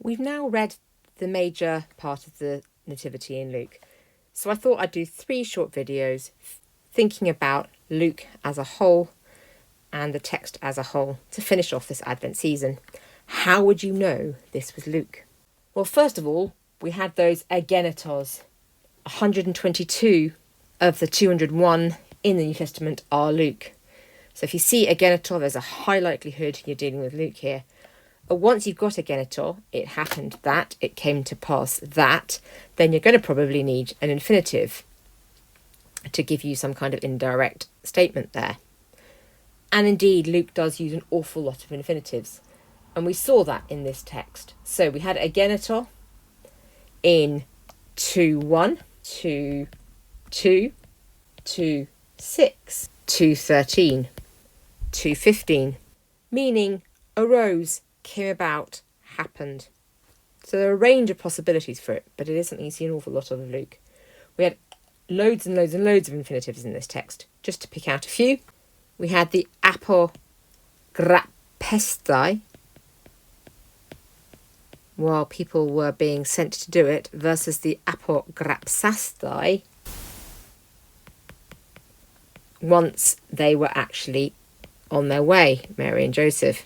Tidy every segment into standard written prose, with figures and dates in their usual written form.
We've now read the major part of the Nativity in Luke, so I thought I'd do 3 short videos thinking about Luke as a whole and the text as a whole to finish off this Advent season. How would you know this was Luke? Well, first of all, we had those agenitos. 122 of the 201 in the New Testament are Luke. So if you see agenitor, there's a high likelihood you're dealing with Luke here. Once you've got a genitor, it happened that, it came to pass that, then you're going to probably need an infinitive to give you some kind of indirect statement there. And indeed, Luke does use an awful lot of infinitives. And we saw that in this text. So we had a genitor in 2:1, 2:2, 2:6, 2:13, 2:15, meaning arose, came about, happened. So there are a range of possibilities for it, but it is something you see an awful lot of Luke. We had loads and loads and loads of infinitives in this text. Just to pick out a few, we had the apograpestai, while people were being sent to do it, versus the apograpsastai, once they were actually on their way, Mary and Joseph.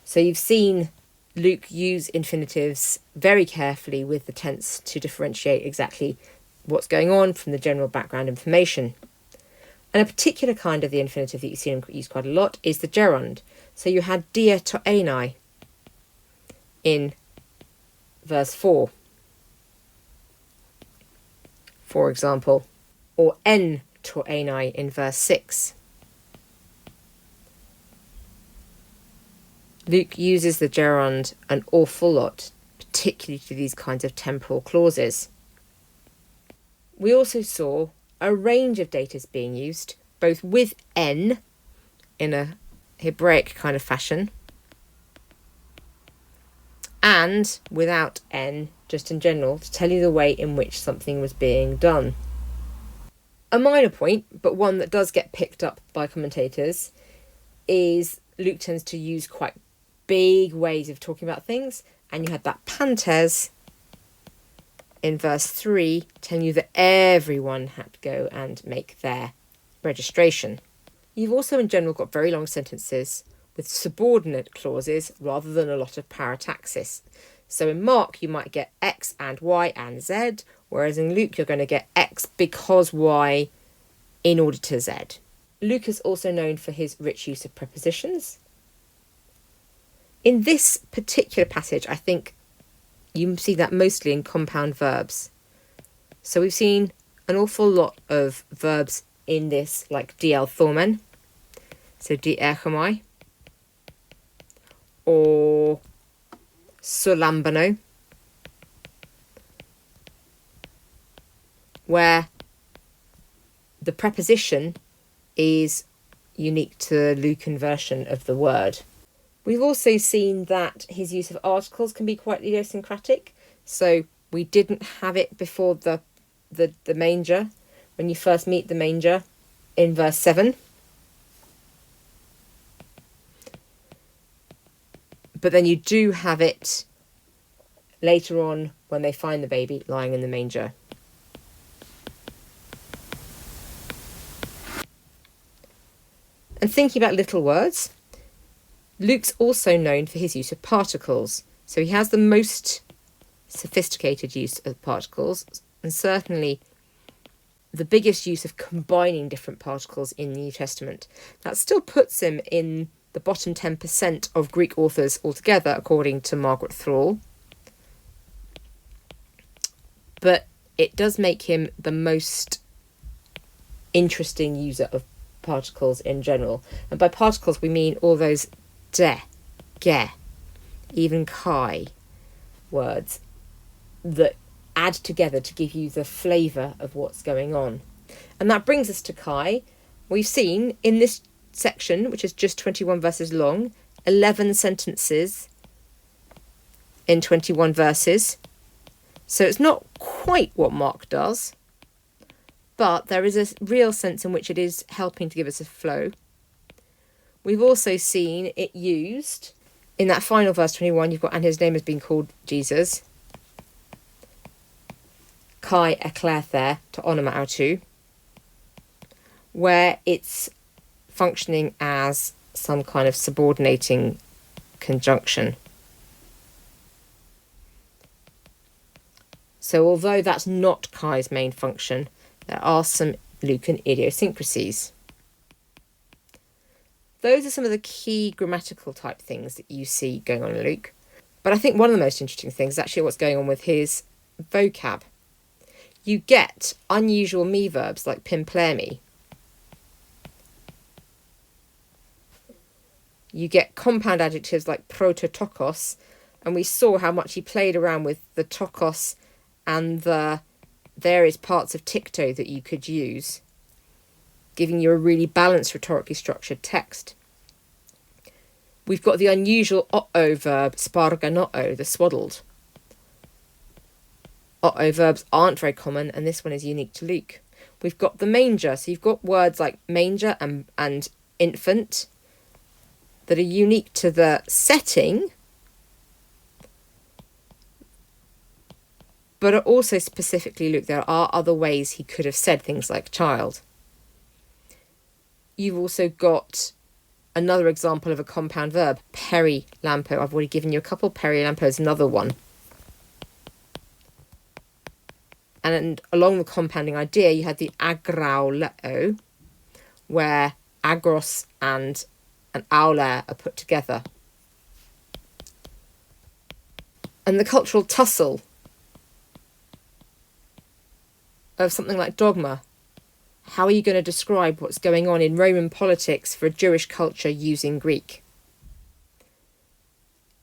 So you've seen Luke use infinitives very carefully with the tense to differentiate exactly what's going on from the general background information. And a particular kind of the infinitive that you see him use quite a lot is the gerund. So you had dia to enai in verse 4, for example, or en to enai in verse 6. Luke uses the gerund an awful lot, particularly to these kinds of temporal clauses. We also saw a range of datas being used, both with en in a Hebraic kind of fashion, and without en, just in general, to tell you the way in which something was being done. A minor point, but one that does get picked up by commentators, is Luke tends to use quite big ways of talking about things, and you had that pantes in verse 3 telling you that everyone had to go and make their registration. You've also in general got very long sentences with subordinate clauses rather than a lot of parataxis. So in Mark you might get X and Y and Z, whereas in Luke you're going to get X because Y in order to Z. Luke is also known for his rich use of prepositions. In this particular passage, I think you see that mostly in compound verbs. So we've seen an awful lot of verbs in this, like diel thormen, so dierchomai, or solambano, where the preposition is unique to the Lucan version of the word. We've also seen that his use of articles can be quite idiosyncratic. So we didn't have it before the manger, when you first meet the manger in verse 7. But then you do have it later on when they find the baby lying in the manger. And thinking about little words, Luke's also known for his use of particles. So he has the most sophisticated use of particles, and certainly the biggest use of combining different particles in the New Testament. That still puts him in the bottom 10% of Greek authors altogether, according to Margaret Thrall. But it does make him the most interesting user of particles in general. And by particles we mean all those de, ge, even kai words that add together to give you the flavour of what's going on. And that brings us to kai. We've seen in this section, which is just 21 verses long, 11 sentences in 21 verses. So it's not quite what Mark does, but there is a real sense in which it is helping to give us a flow. We've also seen it used in that final verse 21, you've got, and his name has been called Jesus. Kai eklether to onoma autu, where it's functioning as some kind of subordinating conjunction. So although that's not Kai's main function, there are some Lucan idiosyncrasies. Those are some of the key grammatical type things that you see going on in Luke. But I think one of the most interesting things is actually what's going on with his vocab. You get unusual me verbs like pimplemi. You get compound adjectives like prototokos, and we saw how much he played around with the tokos and the various parts of tikto that you could use, giving you a really balanced, rhetorically structured text. We've got the unusual o verb, sparganoo, the swaddled. O verbs aren't very common, and this one is unique to Luke. We've got the manger, so you've got words like manger and infant that are unique to the setting, but are also specifically Luke. There are other ways he could have said things like child. You've also got another example of a compound verb, perilampo. I've already given you a couple. Perilampo is another one. And along the compounding idea, you had the agrauleo, where agros and an aule are put together. And the cultural tussle of something like dogma. How are you going to describe what's going on in Roman politics for a Jewish culture using Greek?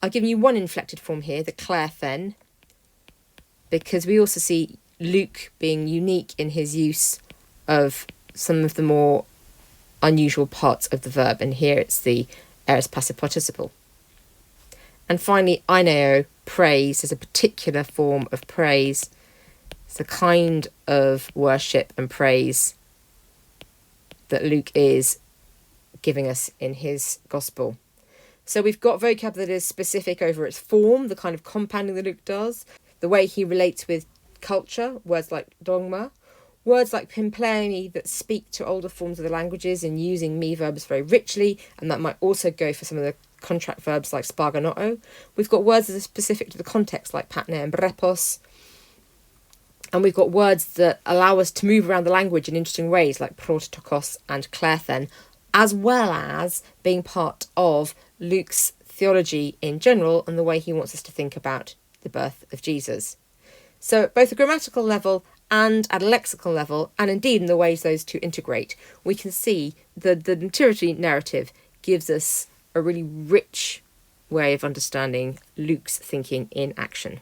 I've given you one inflected form here, the klerthen, because we also see Luke being unique in his use of some of the more unusual parts of the verb, and here it's the aorist passive participle. And finally, aineo, praise, is a particular form of praise. It's a kind of worship and praise that Luke is giving us in his gospel. So we've got vocab that is specific over its form, the kind of compounding that Luke does, the way he relates with culture, words like dogma, words like pimplemi that speak to older forms of the languages and using me verbs very richly, and that might also go for some of the contract verbs like sparganoo. We've got words that are specific to the context like patne and brepos, and we've got words that allow us to move around the language in interesting ways like prototokos and klerthen, as well as being part of Luke's theology in general and the way he wants us to think about the birth of Jesus. So at both a grammatical level and at a lexical level, and indeed in the ways those two integrate, we can see that the Nativity narrative gives us a really rich way of understanding Luke's thinking in action.